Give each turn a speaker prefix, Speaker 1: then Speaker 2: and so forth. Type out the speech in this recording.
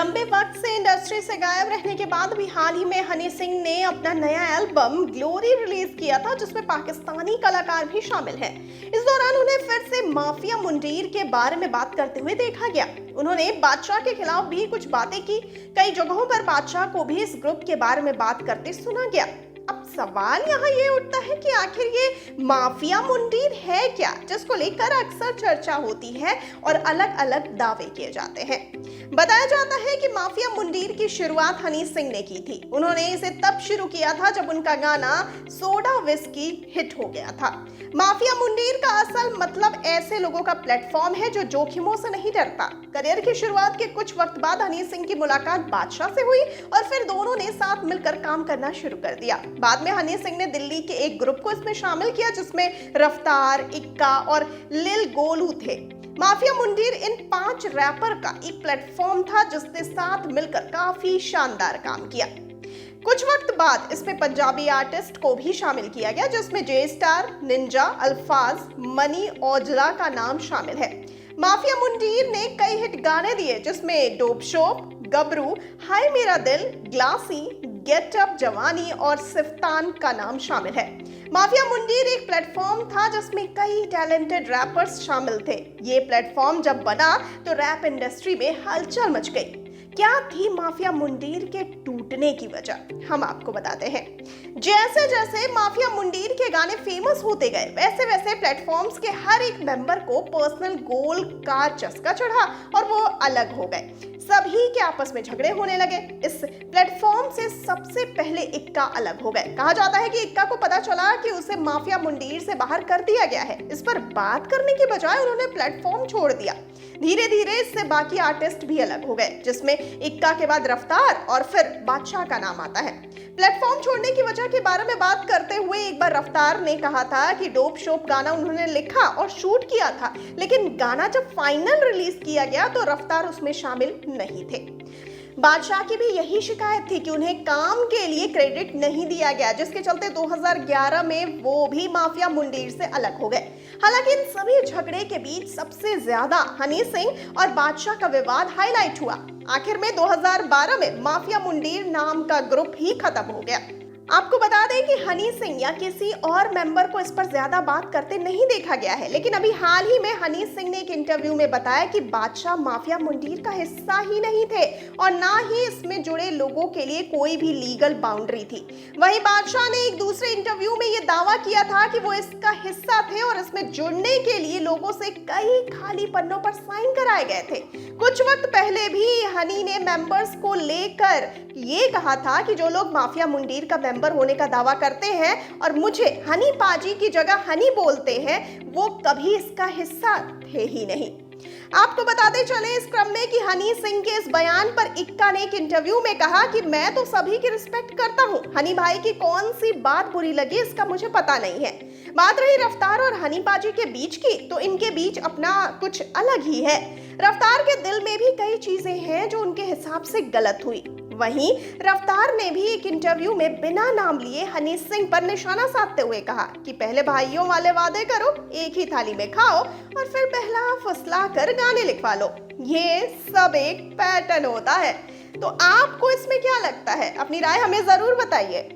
Speaker 1: लंबे वक्त से इंडस्ट्री से गायब रहने के बाद भी हाल ही में हनी सिंह ने अपना नया एल्बम ग्लोरी रिलीज किया था, जिसमें पाकिस्तानी कलाकार भी शामिल हैं। इस दौरान उन्हें फिर से माफिया मुंडीर के बारे में बात करते हुए देखा गया। उन्होंने बादशाह के खिलाफ भी कुछ बातें की। कई जगहों पर बादशाह को भी इस ग्रुप के बारे में बात करते सुना गया। अब सवाल यहाँ ये उठता है कि आखिर ये माफिया मुंडीर है क्या, जिसको लेकर अक्सर चर्चा होती है और अलग अलग दावे किए जाते हैं। बताया जाता है कि माफिया मुंडीर की शुरुआत हनी सिंह ने की थी। उन्होंने इसे तब शुरू किया था जब उनका गाना सोडा विस्की हिट हो गया था। माफिया मुंडीर का असल मतलब ऐसे लोगों का प्लेटफॉर्म है जो जोखिमों से नहीं डरता। करियर की शुरुआत के कुछ वक्त बाद हनी सिंह की मुलाकात बादशाह से हुई और फिर दोनों ने साथ मिलकर काम करना शुरू कर दिया। बाद में हनी सिंह ने दिल्ली के एक ग्रुप को इसमें शामिल किया, जिसमें रफ्तार, इक्का और लिल गोलू थे। माफिया मुंडीर इन 5 रैपर का एक प्लेटफॉर्म था जिसने साथ मिलकर काफी शानदार काम किया। कुछ वक्त बाद इसमें पंजाबी आर्टिस्ट को भी शामिल किया गया, जिसमें जे स्टार, निंजा, अल्फाज, मनी औजला का नाम शामिल है। माफिया मुंडीर ने कई हिट गाने दिए, जिसमें डोप शोप, गबरू, हाय मेरा दिल, ग्लासी, गेट अप जवानी और सिफ्तान का नाम शामिल है। माफिया मुंडीर एक प्लेटफॉर्म था जिसमें कई टैलेंटेड रैपर्स शामिल थे। ये प्लेटफॉर्म जब बना तो रैप इंडस्ट्री में हलचल मच गई। क्या थी माफिया मुंडीर के टूटने की वजह, हम आपको बताते हैं। जैसे जैसे माफिया मुंडीर के गाने फेमस होते गए, वैसे वैसे प्लेटफॉर्म्स के हर एक मेंबर को पर्सनल गोल का चस्का चढ़ा और वो अलग हो गए। सभी के आपस में झगड़े होने लगे। इस प्लेटफॉर्म से सबसे पहले इक्का अलग हो गए। कहा जाता है कि इक्का को पता चला कि उसे माफिया मुंडीर से बाहर कर दिया गया है। इस पर बात करने की बजाय उन्होंने प्लेटफॉर्म छोड़ दिया। धीरे धीरे इससे बाकी आर्टिस्ट भी अलग हो गए, जिसमें इक्का के बाद रफ्तार और फिर बादशाह का नाम आता है। प्लेटफॉर्म छोड़ने की वजह के बारे में बात करते हुए एक बार रफ्तार ने कहा था कि डोप शोप गाना उन्होंने लिखा और शूट किया था, लेकिन गाना जब फाइनल रिलीज किया गया तो रफ्तार उसमें शामिल नहीं थे। बादशाह की भी यही शिकायत थी कि उन्हें काम के लिए क्रेडिट नहीं दिया गया, जिसके चलते 2011 में वो भी माफिया मुंडीर से अलग हो गए। हालांकि इन सभी झगड़े के बीच सबसे ज्यादा हनी सिंह और बादशाह का विवाद हाईलाइट हुआ। आखिर में 2012 में माफिया मुंडीर नाम का ग्रुप ही खत्म हो गया। आपको बता दें कि हनी सिंह या किसी और मेंबर को इस पर ज्यादा बात करते नहीं देखा गया है, लेकिन अभी हाल ही में हनी सिंह ने एक इंटरव्यू में बताया कि बादशाह माफिया मुंडीर का हिस्सा ही नहीं थे और ना ही इसमें जुड़े लोगों के लिए कोई भी लीगल बाउंड्री थी। वहीं बादशाह ने एक दूसरे इंटरव्यू में यह दावा किया था कि वो इसका हिस्सा थे और इसमें जुड़ने के लिए लोगों से कई खाली पन्नों पर साइन कराए गए थे। कुछ वक्त पहले भी हनी ने मेंबर्स को लेकर ये कहा था कि जो लोग माफिया मुंडीर का मेंबर होने का दावा करते हैं और मुझे हनी पाजी की जगह हनी बोलते हैं, वो कभी इसका हिस्सा थे ही नहीं। आपको बताते चले इस क्रम में कि हनी सिंह के इस बयान पर इक्का ने एक इंटरव्यू में कहा कि मैं तो सभी की रिस्पेक्ट करता हूं, हनी भाई की कौन सी बात बुरी लगी इसका मुझे पता नहीं है। बात रही रफ्तार और हनी पाजी के बीच की, तो इनके बीच अपना कुछ अलग ही है। रफ्तार के दिल में भी कई चीजें हैं जो उनके हिसाब से गलत हुई। वहीं रफ्तार ने भी एक इंटरव्यू में बिना नाम लिए हनी सिंह पर निशाना साधते हुए कहा कि पहले भाइयों वाले वादे करो, एक ही थाली में खाओ और फिर पहला फुसला कर गाने लिखवा लो। ये सब एक पैटर्न होता है। तो आपको इसमें क्या लगता है? अपनी राय हमें जरूर बताइए।